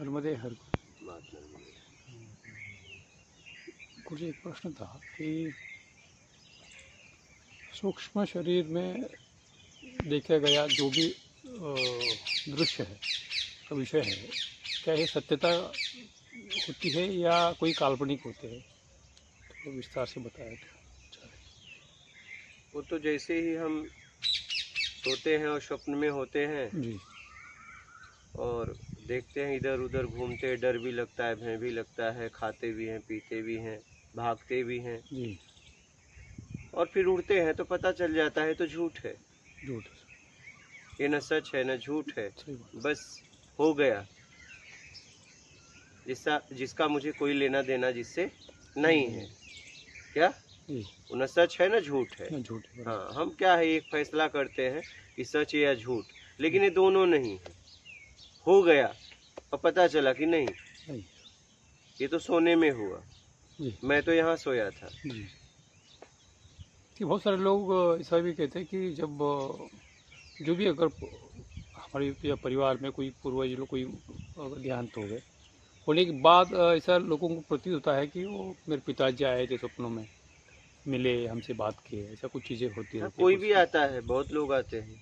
नर्मदे हर। बात नर्मदे। कुछ एक प्रश्न था कि सूक्ष्म शरीर में देखा गया जो भी दृश्य है, विषय है, क्या ये सत्यता होती है या कोई काल्पनिक होते हैं? तो विस्तार से बताया तो अच्छा है। वो तो जैसे ही हम सोते हैं और स्वप्न में होते हैं जी और देखते हैं इधर उधर घूमते हैं, डर भी लगता है, भय भी लगता है, खाते भी हैं, पीते भी हैं, भागते भी हैं जी। और फिर उड़ते हैं तो पता चल जाता है तो झूठ है, झूठ। ये न सच है न झूठ है, सही बात। बस हो गया। जिसका मुझे कोई लेना देना जिससे नहीं है। क्या जी। वो न सच है न झूठ है। न झूठ है। हाँ, हम क्या है एक फैसला करते हैं कि सच है या झूठ, लेकिन ये दोनों नहीं है। हो गया और पता चला कि नहीं, नहीं। ये तो सोने में हुआ, जी मैं तो यहाँ सोया था। जी। कि बहुत सारे लोग ऐसा भी कहते हैं कि जब जो भी अगर हमारे या परिवार में कोई पूर्वज लोग कोई देहांत हो गए, होने के बाद ऐसा लोगों को प्रतीत होता है कि वो मेरे पिताजी आए थे सपनों में, मिले, हमसे बात किए, ऐसा कुछ चीज़ें होती हाँ, रहती है कोई कुछ। भी आता है, बहुत लोग आते हैं,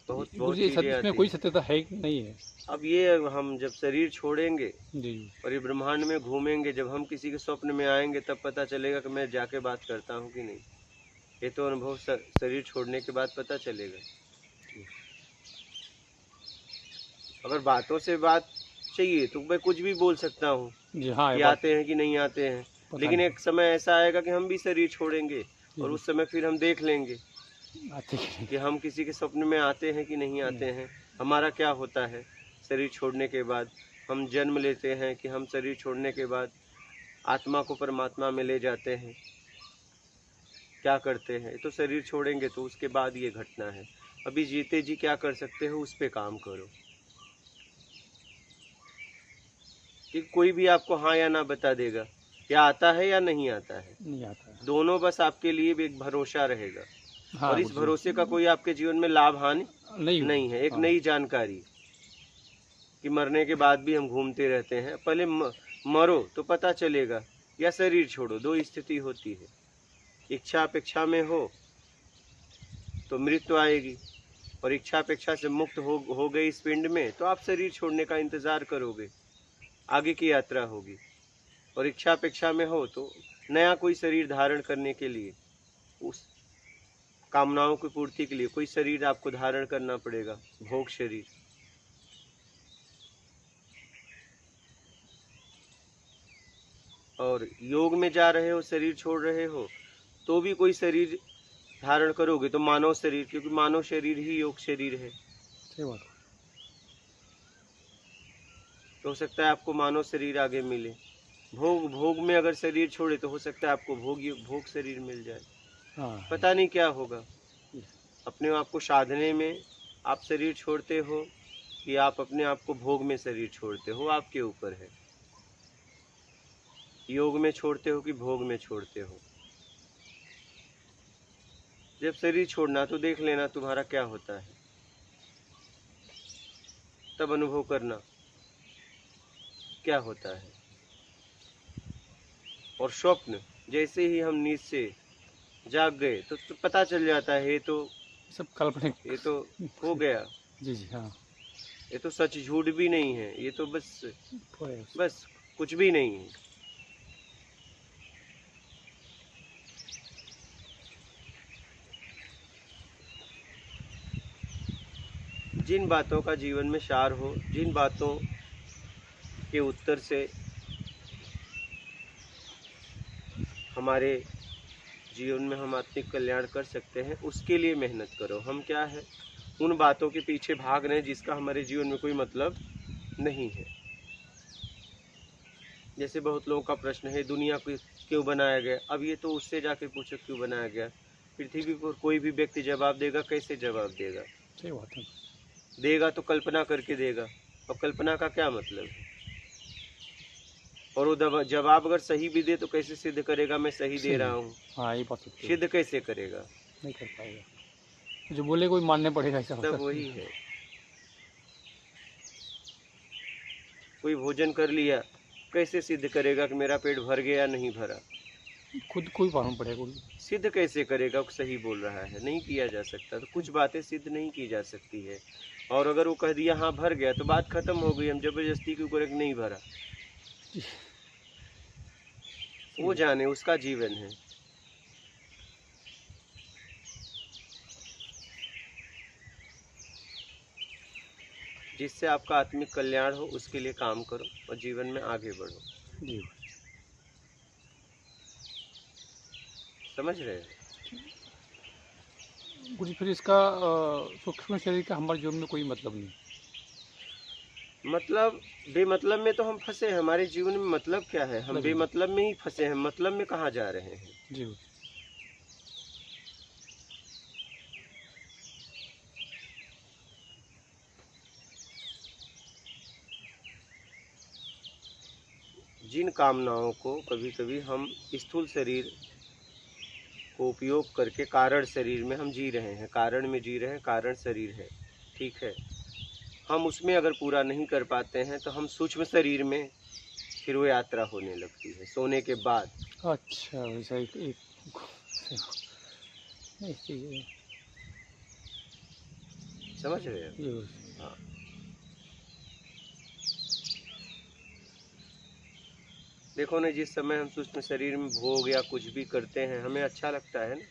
बहुत बहुत गुरुजी चीजें इसमें आती कोई हैं। सत्यता है कि नहीं है? अब ये हम जब शरीर छोड़ेंगे जी और ये ब्रह्मांड में घूमेंगे, जब हम किसी के स्वप्न में आएंगे तब पता चलेगा कि मैं जाके बात करता हूँ कि नहीं। ये तो अनुभव शरीर छोड़ने के बाद पता चलेगा। अगर बातों से बात चाहिए तो मैं कुछ भी बोल सकता हूँ जी। हाँ, ये कि बात आते हैं कि नहीं आते हैं, पता लेकिन नहीं। एक समय ऐसा आएगा कि हम भी शरीर छोड़ेंगे जी और जी। उस समय फिर हम देख लेंगे आते कि नहीं। कि हम किसी के स्वप्न में आते हैं कि नहीं आते हैं, हमारा क्या होता है शरीर छोड़ने के बाद। हम जन्म लेते हैं कि हम शरीर छोड़ने के बाद आत्मा को परमात्मा में ले जाते हैं, क्या करते हैं। तो शरीर छोड़ेंगे तो उसके बाद ये घटना है। अभी जीते जी क्या कर सकते हो उस पे काम करो, कि कोई भी आपको हाँ या ना बता देगा, या आता है या नहीं आता है, नहीं आता है। दोनों बस आपके लिए भी एक भरोसा रहेगा। हाँ और इस गुरुजी। भरोसे का कोई आपके जीवन में लाभ हानि नहीं नहीं है, होगा। एक हाँ नई जानकारी कि मरने के बाद भी हम घूमते रहते हैं। पहले मरो तो पता चलेगा, या शरीर छोड़ो, दो स्थिति होती है। इच्छा अपेक्षा में हो तो मृत्यु आएगी, और इच्छा अपेक्षा से मुक्त हो गई इस पिंड में तो आप शरीर छोड़ने का इंतजार करोगे, आगे की यात्रा होगी। और इच्छा अपेक्षा में हो तो नया कोई शरीर धारण करने के लिए, उस कामनाओं की पूर्ति के लिए कोई शरीर आपको धारण करना पड़ेगा, भोग शरीर। और योग में जा रहे हो, शरीर छोड़ रहे हो, तो भी कोई शरीर धारण करोगे तो मानव शरीर, क्योंकि मानव शरीर ही योग शरीर है। सही बात। तो हो सकता है आपको मानव शरीर आगे मिले। भोग में अगर शरीर छोड़े तो हो सकता है आपको भोग शरीर मिल जाए, हाँ पता नहीं क्या होगा। अपने आप को साधने में आप शरीर छोड़ते हो कि आप अपने आप को भोग में शरीर छोड़ते हो, आपके ऊपर है। योग में छोड़ते हो कि भोग में छोड़ते हो। जब शरीर छोड़ना तो देख लेना तुम्हारा क्या होता है, तब अनुभव करना क्या होता है। और स्वप्न जैसे ही हम नींद से जाग गए तो पता चल जाता है ये तो सब काल्पनिक। हो गया, जी जी। हाँ ये तो सच झूठ भी नहीं है, ये तो बस है। बस कुछ भी नहीं है। जिन बातों का जीवन में सार हो, जिन बातों के उत्तर से हमारे जीवन में हम आत्मिक कल्याण कर सकते हैं, उसके लिए मेहनत करो। हम क्या है उन बातों के पीछे भाग रहे हैं जिसका हमारे जीवन में कोई मतलब नहीं है। जैसे बहुत लोगों का प्रश्न है दुनिया को क्यों बनाया गया, अब ये तो उससे जाके पूछो क्यों बनाया गया। पृथ्वी पर कोई भी व्यक्ति जवाब देगा, कैसे जवाब देगा? सही बात है। देगा तो कल्पना करके देगा, और कल्पना का क्या मतलब है? और वो जवाब अगर सही भी दे तो कैसे सिद्ध करेगा मैं सही दे रहा हूँ? हाँ ये बात सत्य है। सिद्ध कैसे करेगा? नहीं कर पाएगा, जो बोले कोई मानने पड़ेगा, ऐसा सब होता है। वही है। कोई भोजन कर लिया, कैसे सिद्ध करेगा कि मेरा पेट भर गया नहीं भरा? खुद को ही मालूम पड़ेगा गुरु जी। सिद्ध कैसे करेगा कि सही बोल रहा है? नहीं किया जा सकता। तो कुछ बातें सिद्ध नहीं की जा सकती है। और अगर वो कह दिया हाँ भर गया, तो बात खत्म हो गई। हम जबरदस्ती क्यों करें कि नहीं भरा? वो जाने, उसका जीवन है। जिससे आपका आत्मिक कल्याण हो, उसके लिए काम करो और जीवन में आगे बढ़ो। जी समझ रहे हैं? गुरु जी, फिर इसका सूक्ष्म शरीर का हमारे जीवन में कोई मतलब नहीं। मतलब बेमतलब में तो हम फंसे हैं। हमारे जीवन में मतलब क्या है? हम मतलब ही नहीं। बेमतलब में ही फंसे हैं। मतलब में कहाँ जा रहे हैं? जी गुरु जी। जिन कामनाओं को कभी कभी हम स्थूल शरीर को उपयोग करके कारण शरीर में हम जी रहे हैं, कारण में जी रहे हैं, कारण शरीर है, ठीक है। हम उसमें अगर पूरा नहीं कर पाते हैं तो हम सूक्ष्म शरीर में फिर वो यात्रा होने लगती है सोने के बाद। अच्छा, वैसा एक ऐसी है। समझ रहे हैं? जी गुरु जी। हाँ। देखो ना, जिस समय हम सूक्ष्म शरीर में भोग या कुछ भी करते हैं, हमें अच्छा लगता है ना,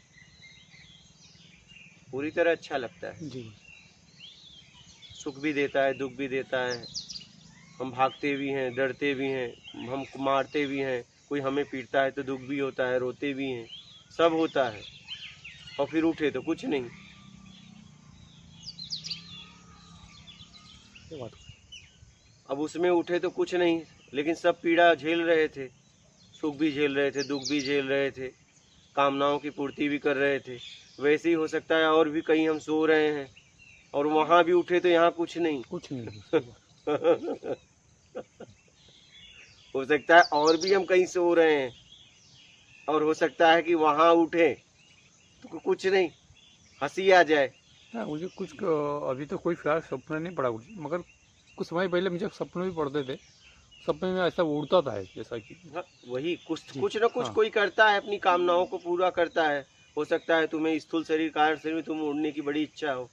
पूरी तरह अच्छा लगता है। जी गुरु जी। सुख भी देता है, दुख भी देता है। हम भागते भी हैं, डरते भी हैं, हम मारते भी हैं, कोई हमें पीटता है तो दुख भी होता है, रोते भी हैं, सब होता है। और फिर उठे तो कुछ नहीं। ये बात। अब उसमें उठे तो कुछ नहीं, लेकिन सब पीड़ा झेल रहे थे, सुख भी झेल रहे थे, दुख भी झेल रहे थे, कामनाओं की पूर्ति भी कर रहे थे। वैसे ही हो सकता है और भी कहीं हम सो रहे हैं और वहां भी उठे तो यहाँ कुछ नहीं। कुछ नहीं सही बात। हो सकता है और भी हम कहीं सो रहे हैं और हो सकता है कि वहां उठे तो कुछ नहीं, हंसी आ जाए। हाँ, मुझे कुछ अभी तो कोई फिलहाल सपना नहीं पड़ा गुरु जी, मगर कुछ समय पहले मुझे सपने भी पड़ते थे। सपने में ऐसा उड़ता था जैसा कि। हाँ, वही कुछ जी। कुछ ना कुछ हाँ। कोई करता है, अपनी कामनाओं को पूरा करता है। हो सकता है तुम्हें स्थूल शरीर कारण शरीर में तुम उड़ने की बड़ी इच्छा हो,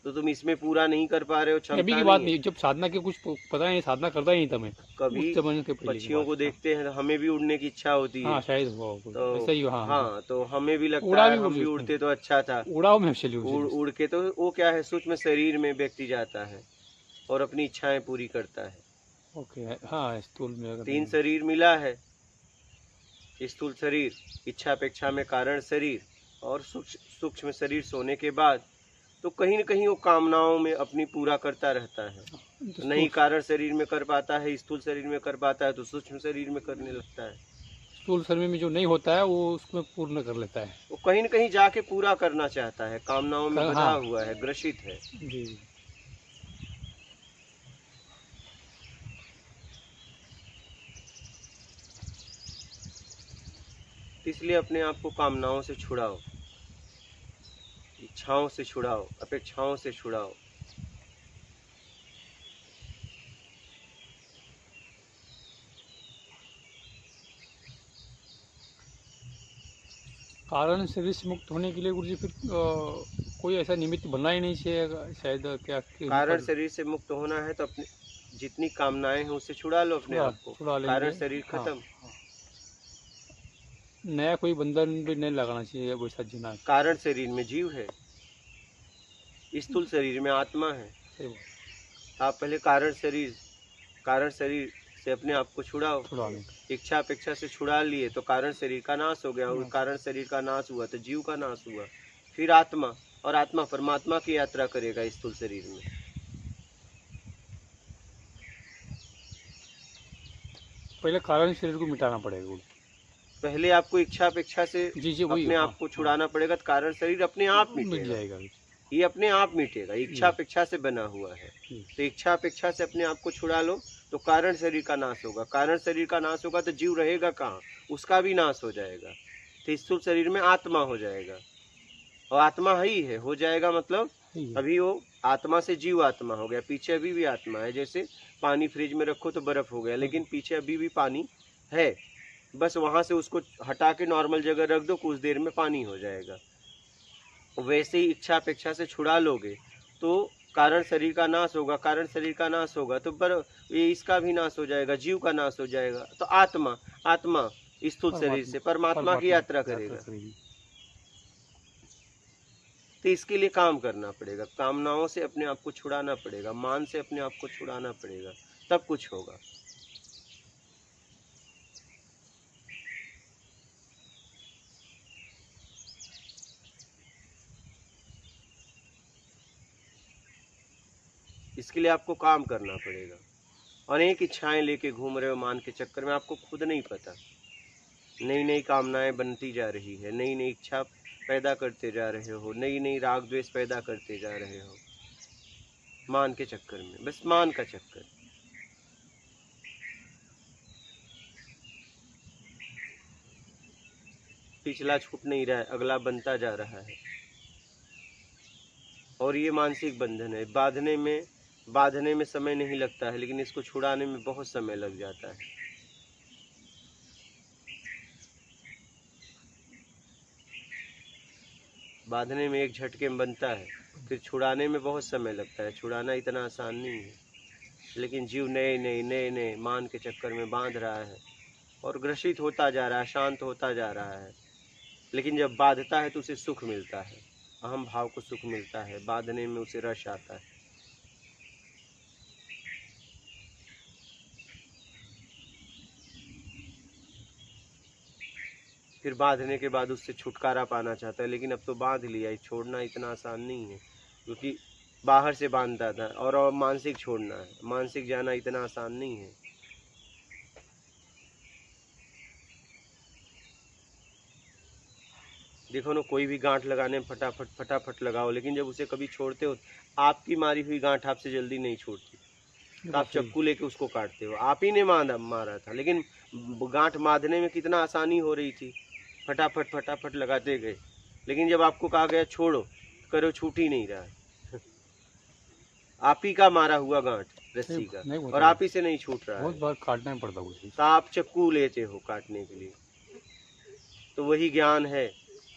तो तुम इसमें पूरा नहीं कर पा रहे हो, अभी क्षमता की बात नहीं है। नहीं, जब साधना के कुछ पता नहीं, साधना करता ही नहीं था मैं। कभी उस जमाने के पहले की पक्षियों बात। को देखते हैं तो हमें भी उड़ने की इच्छा होती हाँ, है। हाँ शायद हुआ हो कुछ तो ऐसा ही। हाँ हाँ। हाँ, तो हमें भी लगता उड़ा भी है हम गुरु जी भी उसमें। उड़ते तो अच्छा था। उड़ाव में चली उड़ उड़ के तो वो क्या है, सूक्ष्म शरीर में व्यक्ति जाता है और अपनी इच्छाएं पूरी करता है। ओके। हाँ, स्थूल में अगर 3 शरीर मिला है, स्थूल शरीर, इच्छा अपेक्षा में कारण शरीर और सूक्ष्म शरीर सोने के बाद। तो कहीं न कहीं वो कामनाओं में अपनी पूरा करता रहता है। तो नहीं कारण शरीर में कर पाता है, स्थूल शरीर में कर पाता है, तो सूक्ष्म शरीर में करने लगता है। स्थूल शरीर में जो नहीं होता है वो उसमें पूर्ण कर लेता है। वो कहीं न कहीं जाके पूरा करना चाहता है, कामनाओं में बंधा हाँ। हुआ है, ग्रसित है। जी। इसलिए अपने आप को कामनाओं से छुड़ाओ, इच्छाओं से छुड़ाओ, अपेक्षाओं से छुड़ाओ। कारण शरीर से मुक्त होने के लिए गुरु जी फिर कोई ऐसा निमित्त बनना ही नहीं चाहिए शायद, क्या कारण शरीर से मुक्त होना है तो अपनी जितनी कामनाएं हैं उससे छुड़ा लो अपने आप को। छुड़ा लेंगे। कारण शरीर हाँ, खत्म। हाँ। नया कोई बंधन भी नहीं लगाना चाहिए वैसा जीना है। कारण शरीर में जीव है, स्थूल शरीर में आत्मा है। सही बात। आप पहले कारण शरीर से अपने आप को छुड़ाओ। छुड़ा लेंगे। इच्छा अपेक्षा से छुड़ा लिए तो कारण शरीर का नाश हो गया, और कारण शरीर का नाश हुआ तो जीव का नाश हुआ। फिर आत्मा, और आत्मा परमात्मा की यात्रा करेगा स्थूल शरीर में। पहले कारण शरीर को मिटाना पड़ेगा गुरु। पहले आपको इच्छा अपेक्षा से जी जी वही। अपने आप को छुड़ाना पड़ेगा, तो कारण शरीर अपने आप मिट मिटेगा। जाएगा। ये अपने आप मिटेगा, इच्छा अपेक्षा से बना हुआ है। तो इच्छा अपेक्षा से अपने आप को छुड़ा लो तो कारण शरीर का नाश होगा। कारण शरीर का नाश होगा तो जीव रहेगा कहाँ, उसका भी नाश हो जाएगा। तो स्थूल शरीर में आत्मा हो जाएगा, और आत्मा ही है, हो जाएगा मतलब अभी वो आत्मा से जीव आत्मा हो गया, पीछे अभी भी आत्मा है। जैसे पानी फ्रिज में रखो तो बर्फ हो गया, लेकिन पीछे अभी भी पानी है, बस वहां से उसको हटा के नॉर्मल जगह रख दो, कुछ देर में पानी हो जाएगा। वैसे ही इच्छा अपेक्षा से छुड़ा लोगे तो कारण शरीर का नाश होगा, कारण शरीर का नाश होगा तो ये इसका भी नाश हो जाएगा, जीव का नाश हो जाएगा। तो आत्मा आत्मा स्थूल शरीर से परमात्मा की यात्रा करेगा। तो इसके लिए काम करना पड़ेगा, कामनाओं से अपने आप को छुड़ाना पड़ेगा, मान से अपने आप को छुड़ाना पड़ेगा, तब कुछ होगा। इसके लिए आपको काम करना पड़ेगा। अनेक इच्छाएं लेके घूम रहे हो मान के चक्कर में, आपको खुद नहीं पता। नई नई कामनाएं बनती जा रही है, नई नई इच्छा पैदा करते जा रहे हो, नई नई राग द्वेष पैदा करते जा रहे हो मान के चक्कर में, बस मान का चक्कर। पिछला छूट नहीं रहा है, अगला बनता जा रहा है। और ये मानसिक बंधन है, बांधने में समय नहीं लगता है, लेकिन इसको छुड़ाने में बहुत समय लग जाता है। बांधने में एक झटके में बनता है, फिर छुड़ाने में बहुत समय लगता है। छुड़ाना इतना आसान नहीं है, लेकिन जीव नए नए मान के चक्कर में बांध रहा है और ग्रसित होता जा रहा है, शांत होता जा रहा है। लेकिन जब बांधता है तो उसे सुख मिलता है, अहम भाव को सुख मिलता है, बांधने में उसे रस आता है। फिर बांधने के बाद उससे छुटकारा पाना चाहता है, लेकिन अब तो बांध लिया, छोड़ना इतना आसान नहीं है, क्योंकि बाहर से बांधता था और मानसिक छोड़ना है, मानसिक जाना इतना आसान नहीं है। देखो ना, कोई भी गांठ लगाने में फटाफट लगाओ, लेकिन जब उसे कभी छोड़ते हो, आपकी मारी हुई गांठ आपसे जल्दी नहीं छोड़ती। तो आप चक्कू लेके उसको काटते हो, आप ही ने मारा था, लेकिन गांठ बांधने में कितना आसानी हो रही थी, फटाफट लगाते गए। लेकिन जब आपको कहा गया छोड़ो, करो, छूट ही नहीं रहा है। आप ही का मारा हुआ गांठ रस्सी का, और आप ही से नहीं छूट रहा है। बहुत बार काटना ही पड़ता है। तो आप चक्कू लेते हो काटने के लिए, तो वही ज्ञान है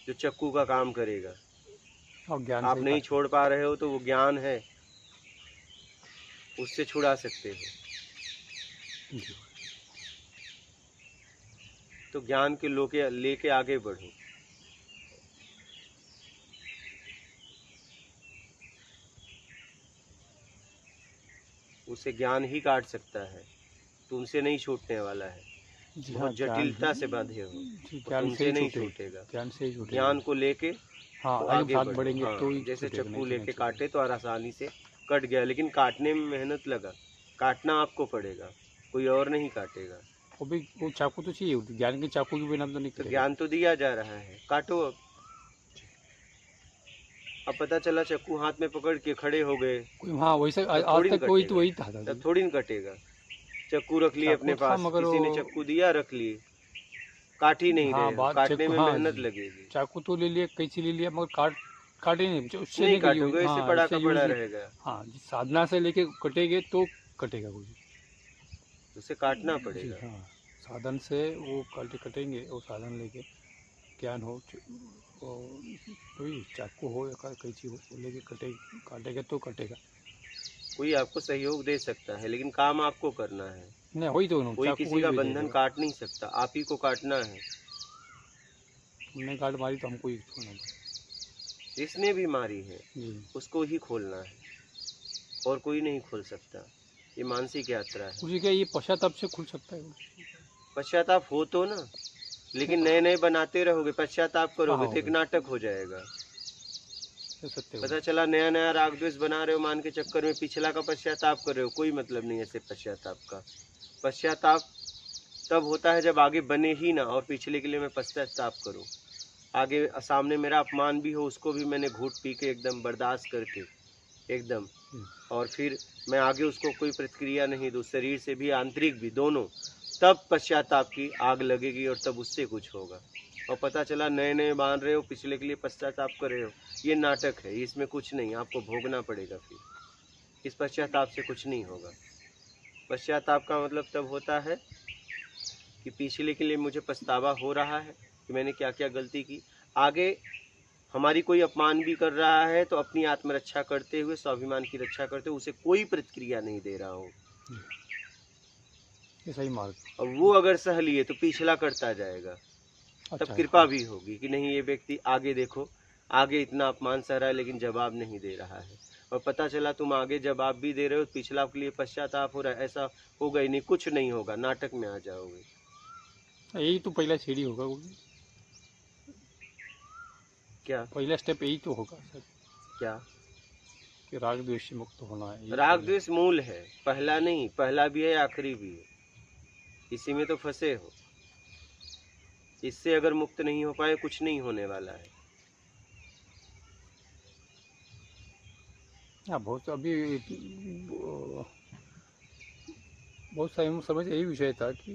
जो चक्कू का काम करेगा। और ज्ञान आप नहीं छोड़ पा रहे हो तो वो ज्ञान है, उससे छुड़ा सकते हो। तो ज्ञान के लेके आगे बढ़ो। उसे ज्ञान ही काट सकता है, तुमसे नहीं छूटने वाला है। बहुत जटिलता से बांधे हो, तुमसे नहीं छूटेगा। ज्ञान को लेके तो आगे बढ़ेंगे। तो जैसे चक्कू लेके काटे तो आसानी से कट गया, लेकिन काटने में मेहनत लगा, काटना आपको पड़ेगा, कोई और नहीं काटेगा। वो चाकू तो चाहिए, ज्ञान के चाकू के बिना तो नहीं। तो ज्ञान तो दिया जा रहा है, काटो। अब पता चला चक्कू हाथ में पकड़ के खड़े हो गए, हाँ वैसे आज तक कोई तो वही था, तब थोड़ी न कटेगा। चक्कू रख लिए अपने पास, किसी ने चक्कू दिया, रख लिए, काट ही नहीं रहे, काटने में मेहनत लगेगी। चाकू तो ले लिया, कैंची ले लिया, मगर काटे नहीं, उससे नहीं काटोगे, इससे पड़ा का पड़ा रहेगा। हाँ, साधना से लेके कटेंगे तो कटेगा, कुछ उसे काटना पड़ेगा। हाँ, साधन से वो कटेंगे, वो साधन लेके ज्ञान हो, कोई चाकू हो या कैंची हो, लेके काटेगा तो कटेगा। कोई आपको सहयोग दे सकता है, लेकिन काम आपको करना है। नहीं, वही तो कोई किसी का बंधन काट नहीं सकता, आप ही को काटना है। तुमने काट मारी तो हमको ही खोलना है। जिसने भी मारी है उसको ही खोलना है, और कोई नहीं खोल सकता। ये मानसिक यात्रा है। उसी क्या ये पश्चाताप से खुल सकता है? पश्चाताप हो तो ना, लेकिन नए नए बनाते रहोगे, पश्चाताप करोगे तो एक नाटक हो जाएगा। पता चला नया नया राग द्वेष बना रहे हो मान के चक्कर में, पिछला का पश्चाताप कर रहे हो, कोई मतलब नहीं ऐसे पश्चाताप का। पश्चाताप तब होता है जब आगे बने ही ना, और पिछले के लिए मैं पश्चाताप करूं। आगे सामने मेरा अपमान भी हो, उसको भी मैंने घूट पी के एकदम बर्दाश्त करके एकदम, और फिर मैं आगे उसको कोई प्रतिक्रिया नहीं दूं, शरीर से भी आंतरिक भी दोनों, तब पश्चाताप की आग लगेगी और तब उससे कुछ होगा। और पता चला नए नए बांध रहे हो, पिछले के लिए पश्चाताप कर रहे हो, ये नाटक है, इसमें कुछ नहीं, आपको भोगना पड़ेगा। फिर इस पश्चाताप से कुछ नहीं होगा। पश्चाताप का मतलब तब होता है कि पिछले के लिए मुझे पछतावा हो रहा है कि मैंने क्या क्या गलती की। आगे हमारी कोई अपमान भी कर रहा है तो अपनी आत्मरक्षा करते हुए, स्वाभिमान की रक्षा करते हुए उसे कोई प्रतिक्रिया नहीं दे रहा हूँ। ये सही मार्ग। और वो अगर सह लिए तो पिछला करता जाएगा। तब अच्छा कृपा भी होगी कि नहीं, ये व्यक्ति आगे देखो, आगे इतना अपमान सह रहा है लेकिन जवाब नहीं दे रहा है। और पता चला तुम आगे जवाब भी दे रहे हो, पिछला के लिए पश्चाताप हो रहा है, ऐसा होगा ही नहीं, कुछ नहीं होगा, नाटक में आ जाओगे। यही तो पहला सीढ़ी होगा, क्या पहला स्टेप यही तो होगा सर, क्या कि राग द्वेष से मुक्त होना है। राग द्वेष मूल है, पहला नहीं, पहला भी है आखिरी भी है, इसी में तो फंसे हो। इससे अगर मुक्त नहीं हो पाए कुछ नहीं होने वाला है। हाँ, बहुत सारे समझ यही विषय था कि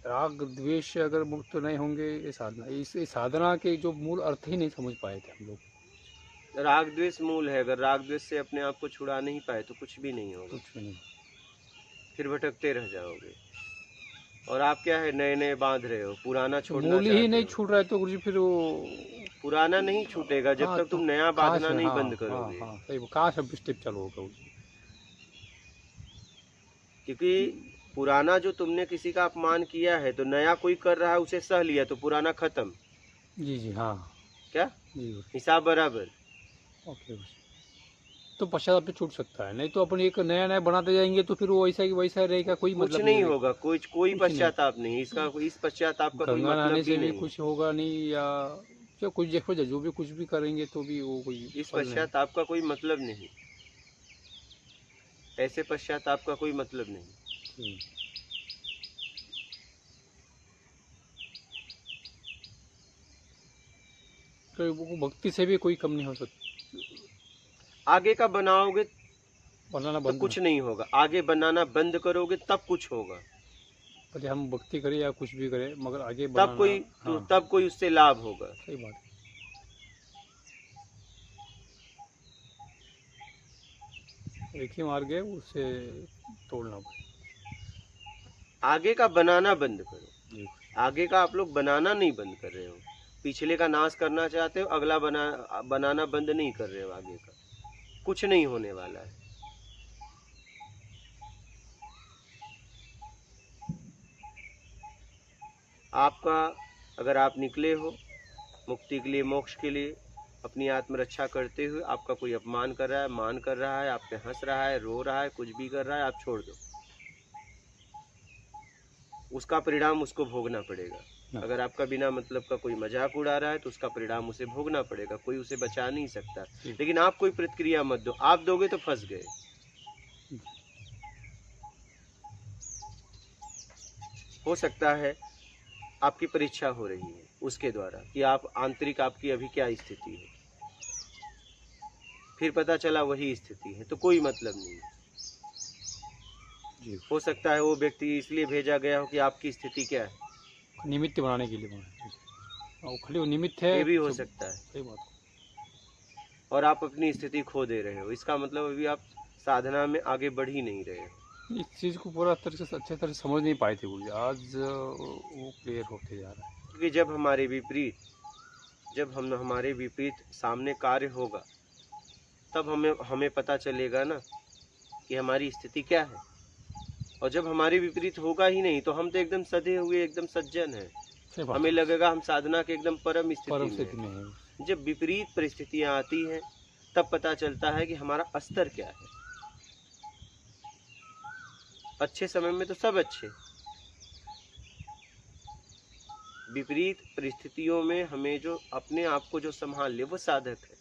राग द्वेष से अगर मुक्त नहीं होंगे ये साधना, इस साधना के जो मूल अर्थ ही नहीं समझ पाए थे हम लोग। राग द्वेष मूल है, अगर राग द्वेष से अपने आप को छुड़ा नहीं पाए तो कुछ भी नहीं होगा, कुछ भी नहीं। फिर भटकते रह जाओगे। और आप क्या है, नए नए बांध रहे हो, पुराना तो छोड़ना मूल ही चाहते नहीं हो। छूट रहा है तो गुरुजी फिर वो पुराना नहीं छूटेगा जब हाँ, तक तुम तो नया कहाँ बांधना से, नहीं हाँ, बंद करोगे। हाँ, सही, कहाँ से स्टेप चालू होगा गुरुजी। क्योंकि पुराना जो तुमने किसी का अपमान किया है तो नया कोई कर रहा है उसे सह लिया तो पुराना खत्म। जी जी, हाँ क्या जी गुरुजी, हिसाब बराबर। ओके गुरुजी। तो पश्चाताप पे छूट सकता है, नहीं तो अपन एक नया नया बनाते जाएंगे तो फिर वो ऐसा की वैसा रहेगा, कोई कुछ मतलब नहीं रहेगा। होगा, कोई कुछ नहीं। पश्चाताप नहीं, इसका इस पश्चाताप का कोई गंगा नहाने मतलब से भी भी नहीं। कुछ होगा नहीं, या जो कुछ देखो जो भी कुछ भी करेंगे तो भी वो कोई इस फल नहीं। पश्चाताप का कोई मतलब नहीं, ऐसे पश्चाताप का कोई मतलब नहीं। तो वो भक्ति से भी कोई कम नहीं हो सकता। आगे का बनाओगे बनाना तो बंद कुछ नहीं होगा, आगे बनाना बंद करोगे तब कुछ होगा। भले हम भक्ति करें या कुछ भी करें, मगर आगे तब बनाना, हाँ तब कोई उससे लाभ होगा। सही बात है। एक ही मार्ग है, उससे तोड़ना पड़ेगा। आगे का बनाना बंद करो। जी। आगे का आप लोग बनाना नहीं बंद कर रहे हो, पिछले का नाश करना चाहते हो, अगला बनाना बंद नहीं कर रहे हो। आगे का कुछ नहीं होने वाला है। आपका अगर आप निकले हो मुक्ति के लिए, मोक्ष के लिए, अपनी आत्मरक्षा करते हुए, आपका कोई अपमान कर रहा है, मान कर रहा है, आप पे हंस रहा है, रो रहा है, कुछ भी कर रहा है, आप छोड़ दो, उसका परिणाम उसको भोगना पड़ेगा। अगर आपका बिना मतलब का कोई मजाक उड़ा रहा है तो उसका परिणाम उसे भोगना पड़ेगा, कोई उसे बचा नहीं सकता। लेकिन आप कोई प्रतिक्रिया मत दो, आप दोगे तो फंस गए। हो सकता है आपकी परीक्षा हो रही है उसके द्वारा कि आप आंतरिक आपकी अभी क्या स्थिति है, फिर पता चला वही स्थिति है तो कोई मतलब नहीं। हो सकता है वो व्यक्ति इसलिए भेजा गया हो कि आपकी स्थिति क्या है, निमित्त बनाने के लिए बनाया, वो खाली वो निमित्त है, ये भी हो सकता है। सही बात। और और आप अपनी स्थिति खो दे रहे हो, इसका मतलब अभी आप साधना में आगे बढ़ ही नहीं रहे हो। इस चीज़ को पूरा तरह से अच्छे तरह से समझ नहीं पाए थे गुरु जी, आज वो क्लियर होते जा रहा है। क्योंकि जब हमारे विपरीत सामने कार्य होगा तब हमें पता चलेगा ना कि हमारी स्थिति क्या है। और जब हमारे विपरीत होगा ही नहीं तो हम तो एकदम सधे हुए, एकदम सज्जन है, हमें लगेगा हम साधना के एकदम परम स्थिति में है। जब विपरीत परिस्थितियां आती हैं तब पता चलता है कि हमारा स्तर क्या है। अच्छे समय में तो सब अच्छे, विपरीत परिस्थितियों में हमें जो अपने आप को जो संभाल ले वो साधक है।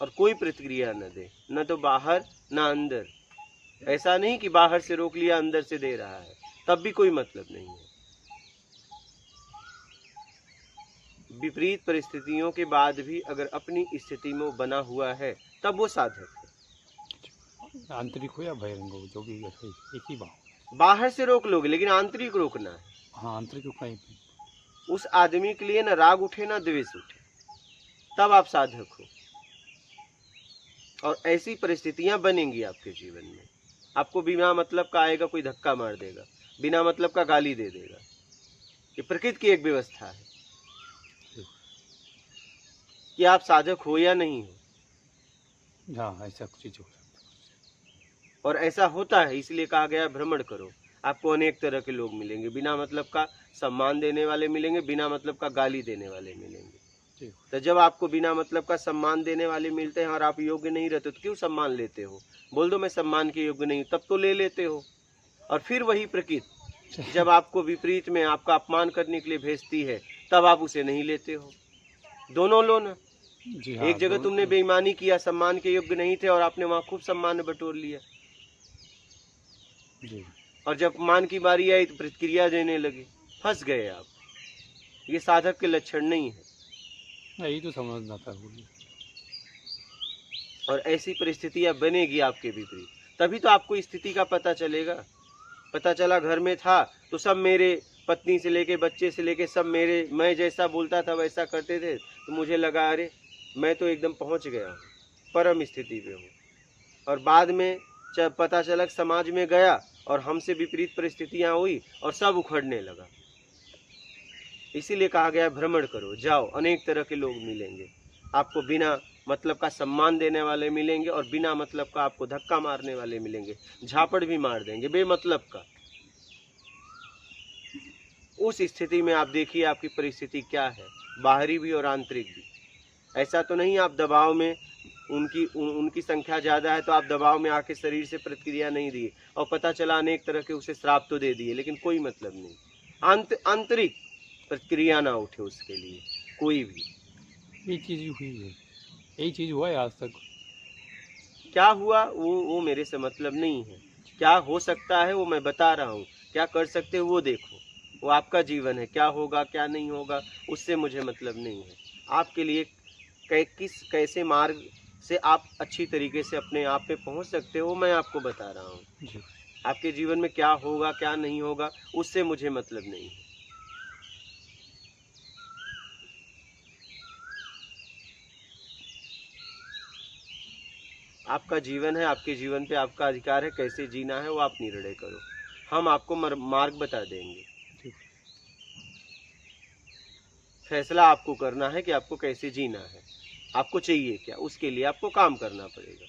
और कोई प्रतिक्रिया न दे, न तो बाहर न अंदर। ऐसा नहीं कि बाहर से रोक लिया अंदर से दे रहा है, तब भी कोई मतलब नहीं है। विपरीत परिस्थितियों के बाद भी अगर अपनी स्थिति में वो बना हुआ है तब वो साधक है। आंतरिक हो या बहिरंग हो, जो भी एक ही बात। बाहर से रोक लोगे लेकिन आंतरिक रोकना है। हाँ, आंतरिक उपाय भी। उस आदमी के लिए ना राग उठे ना द्वेष उठे, तब आप साधक हो। और ऐसी परिस्थितियां बनेंगी आपके जीवन में, आपको बिना मतलब का आएगा कोई धक्का मार देगा, बिना मतलब का गाली दे देगा। ये प्रकृति की एक व्यवस्था है कि आप साधक हो या नहीं हो। हाँ, ऐसा कुछ चीज हो सकता और ऐसा होता है, इसलिए कहा गया भ्रमण करो। आपको अनेक तरह के लोग मिलेंगे, बिना मतलब का सम्मान देने वाले मिलेंगे, बिना मतलब का गाली देने वाले मिलेंगे। है। तो जब आपको बिना मतलब का सम्मान देने वाले मिलते हैं और आप योग्य नहीं रहते, तो क्यों सम्मान लेते हो? बोल दो मैं सम्मान के योग्य नहीं, तब तो ले लेते हो। और फिर वही प्रकृति जब आपको विपरीत में आपका अपमान करने के लिए भेजती है, तब आप उसे नहीं लेते हो। दोनों लो ना। जी हाँ, एक जगह तुमने बेईमानी किया, सम्मान के योग्य नहीं थे, और आपने वहां खूब सम्मान बटोर लिया। जी। और जब मान की बारी आई तो प्रतिक्रिया देने लगे, फंस गए आप। ये साधक के लक्षण नहीं है। यही तो समझना था बोलिए। और ऐसी परिस्थितियां बनेगी आपके विपरीत, तभी तो आपको स्थिति का पता चलेगा। पता चला घर में था तो सब मेरे, पत्नी से लेके बच्चे से लेके सब मेरे, मैं जैसा बोलता था वैसा करते थे, तो मुझे लगा अरे मैं तो एकदम पहुंच गया हूँ, परम स्थिति पे हूँ। और बाद में जब पता चला समाज में गया और हमसे विपरीत परिस्थितियां हुई और सब उखड़ने लगा। इसीलिए कहा गया भ्रमण करो, जाओ, अनेक तरह के लोग मिलेंगे। आपको बिना मतलब का सम्मान देने वाले मिलेंगे और बिना मतलब का आपको धक्का मारने वाले मिलेंगे, झापड़ भी मार देंगे बेमतलब का। उस स्थिति में आप देखिए आपकी परिस्थिति क्या है, बाहरी भी और आंतरिक भी। ऐसा तो नहीं आप दबाव में, उनकी संख्या ज़्यादा है तो आप दबाव में आके शरीर से प्रतिक्रिया नहीं दिए और पता चला अनेक तरह के उसे श्राप तो दे दिए, लेकिन कोई मतलब नहीं। आंतरिक प्रतिक्रिया ना उठे उसके लिए कोई भी। ये चीज़ हुई है, यही चीज़ हुआ है आज तक। क्या हुआ वो मेरे से मतलब नहीं है। क्या हो सकता है वो मैं बता रहा हूँ, क्या कर सकते हो वो देखो। वो आपका जीवन है, क्या होगा क्या नहीं होगा उससे मुझे मतलब नहीं है। आपके लिए कैसे मार्ग से आप अच्छी तरीके से अपने आप पे पहुंच सकते हो मैं आपको बता रहा हूँ। जी। आपके जीवन में क्या होगा क्या नहीं होगा उससे मुझे मतलब नहीं है। आपका जीवन है, आपके जीवन पे आपका अधिकार है, कैसे जीना है वो आप निर्णय करो। हम आपको मार्ग बता देंगे। फैसला आपको करना है कि आपको कैसे जीना है, आपको चाहिए क्या, उसके लिए आपको काम करना पड़ेगा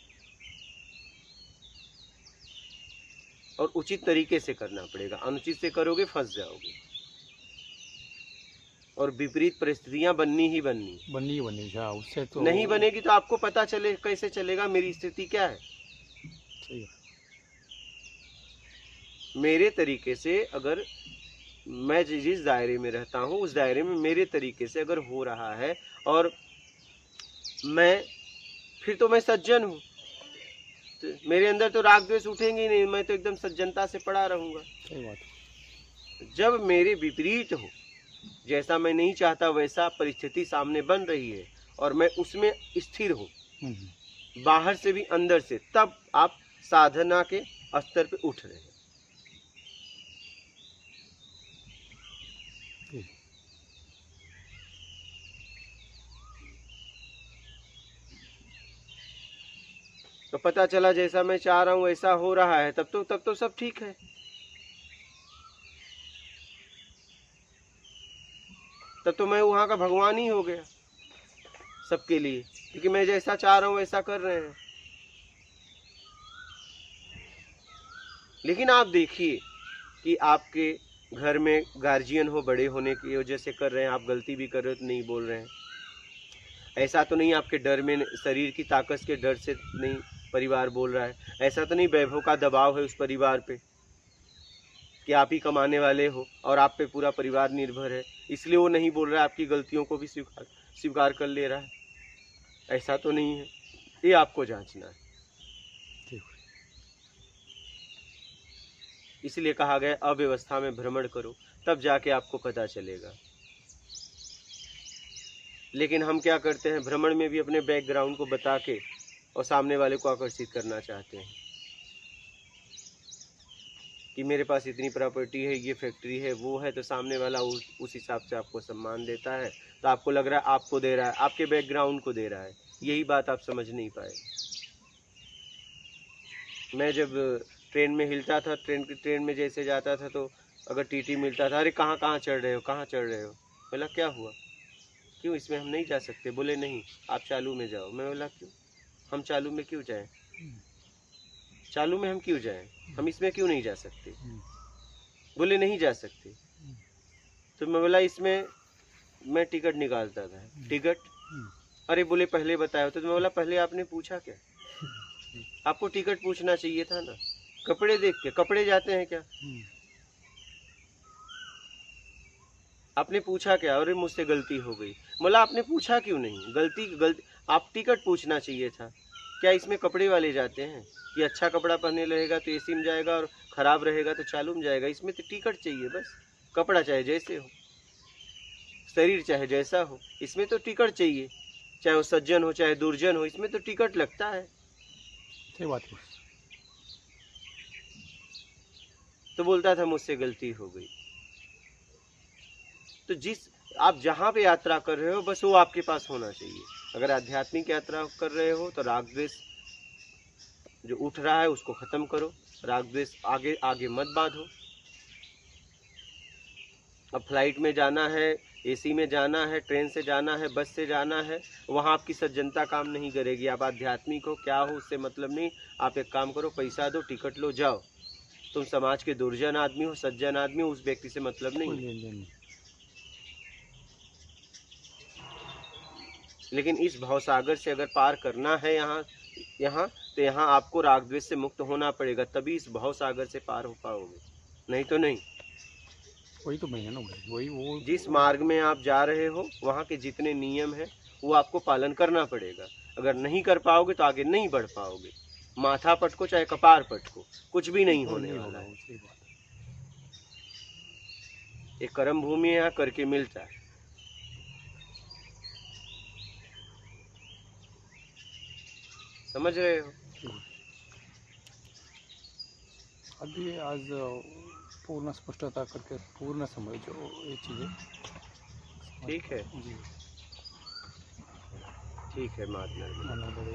और उचित तरीके से करना पड़ेगा। अनुचित से करोगे फंस जाओगे और विपरीत परिस्थितियां बननी ही बननी। हाँ, उससे तो नहीं बनेगी तो आपको पता चले कैसे चलेगा मेरी स्थिति क्या है। सही है। मेरे तरीके से अगर मैं जिस दायरे में रहता हूँ उस दायरे में मेरे तरीके से अगर हो रहा है और मैं, फिर तो मैं सज्जन हूँ, तो मेरे अंदर तो राग द्वेष उठेंगे ही नहीं, मैं तो एकदम सज्जनता से पड़ा रहूंगा। सही बात। जब मेरे विपरीत हो, जैसा मैं नहीं चाहता वैसा परिस्थिति सामने बन रही है और मैं उसमें स्थिर हूँ बाहर से भी अंदर से, तब आप साधना के स्तर पे उठ रहे हैं। तो पता चला जैसा मैं चाह रहा हूँ वैसा हो रहा है, तब तो सब ठीक है। तब तो मैं वहां का भगवान ही हो गया सबके लिए, क्योंकि मैं जैसा चाह रहा हूँ वैसा कर रहे हैं। लेकिन आप देखिए कि आपके घर में गार्जियन हो, बड़े होने की वजह से कर रहे हैं, आप गलती भी कर रहे हो तो नहीं बोल रहे हैं। ऐसा तो नहीं आपके डर में, शरीर की ताकत के डर से नहीं परिवार बोल रहा है। ऐसा तो नहीं वैभव का दबाव है उस परिवार पे कि आप ही कमाने वाले हो और आप पे पूरा परिवार निर्भर है, इसलिए वो नहीं बोल रहा है, आपकी गलतियों को भी स्वीकार कर ले रहा है। ऐसा तो नहीं है, ये आपको जांचना है। इसलिए कहा गया अव्यवस्था में भ्रमण करो, तब जाके आपको पता चलेगा। लेकिन हम क्या करते हैं, भ्रमण में भी अपने बैकग्राउंड को बता के और सामने वाले को आकर्षित करना चाहते हैं। कि मेरे पास इतनी प्रॉपर्टी है, ये फैक्ट्री है, वो है, तो सामने वाला उस हिसाब से आपको सम्मान देता है, तो आपको लग रहा है आपको दे रहा है, आपके बैकग्राउंड को दे रहा है। यही बात आप समझ नहीं पाए। मैं जब ट्रेन में हिलता था, ट्रेन में जैसे जाता था, तो अगर टीटी मिलता था, अरे कहाँ कहाँ चढ़ रहे हो, कहाँ चढ़ रहे हो? बोला क्या हुआ, क्यों इसमें हम नहीं जा सकते? बोले नहीं, आप चालू में जाओ। मैं बोला क्यों, हम चालू में क्यों जाएं? चालू में हम क्यों जाएं, हम इसमें क्यों नहीं जा सकते? बोले नहीं जा सकते। तो मैं बोला इसमें मैं टिकट निकालता था। टिकट? अरे बोले पहले बताया होता। तो मैं बोला पहले आपने पूछा क्या? आपको टिकट पूछना चाहिए था ना। कपड़े देख के कपड़े जाते हैं क्या? आपने पूछा क्या? अरे मुझसे गलती हो गई। बोला आपने पूछा क्यों नहीं? गलती आप टिकट पूछना चाहिए था। क्या इसमें कपड़े वाले जाते हैं कि अच्छा कपड़ा पहने रहेगा तो एसी में जाएगा और खराब रहेगा तो चालू में जाएगा? इसमें तो टिकट चाहिए बस। कपड़ा चाहे जैसे हो, शरीर चाहे जैसा हो, इसमें तो टिकट चाहिए। चाहे वो सज्जन हो चाहे दुर्जन हो, इसमें तो टिकट लगता है। सही बात है। तो बोलता था मुझसे गलती हो गई। तो जिस आप जहाँ पे यात्रा कर रहे हो, बस वो आपके पास होना चाहिए। अगर आध्यात्मिक यात्रा कर रहे हो तो राग द्वेष जो उठ रहा है उसको खत्म करो। राग द्वेष आगे आगे मत बांधो। अब फ्लाइट में जाना है, एसी में जाना है, ट्रेन से जाना है, बस से जाना है, वहाँ आपकी सज्जनता काम नहीं करेगी। आप आध्यात्मिक हो क्या हो उससे मतलब नहीं। आप एक काम करो, पैसा दो, टिकट लो, जाओ। तुम समाज के दुर्जन आदमी हो, सज्जन आदमी हो, उस व्यक्ति से मतलब नहीं। लेकिन इस भवसागर से अगर पार करना है यहाँ तो यहाँ आपको राग द्वेष से मुक्त होना पड़ेगा, तभी इस भवसागर से पार हो पाओगे, नहीं तो नहीं। वही तो मैं है ना, वही वो जिस मार्ग में आप जा रहे हो वहाँ के जितने नियम है वो आपको पालन करना पड़ेगा। अगर नहीं कर पाओगे तो आगे नहीं बढ़ पाओगे। माथा पटको चाहे कपार पटको, कुछ भी नहीं होने वाला है। एक कर्म भूमि यहाँ करके मिलता है। समझ रहे हो? अभी आज पूर्ण स्पष्टता करके पूर्ण समझो ये चीज़ें। ठीक है, जी। ठीक है। माधव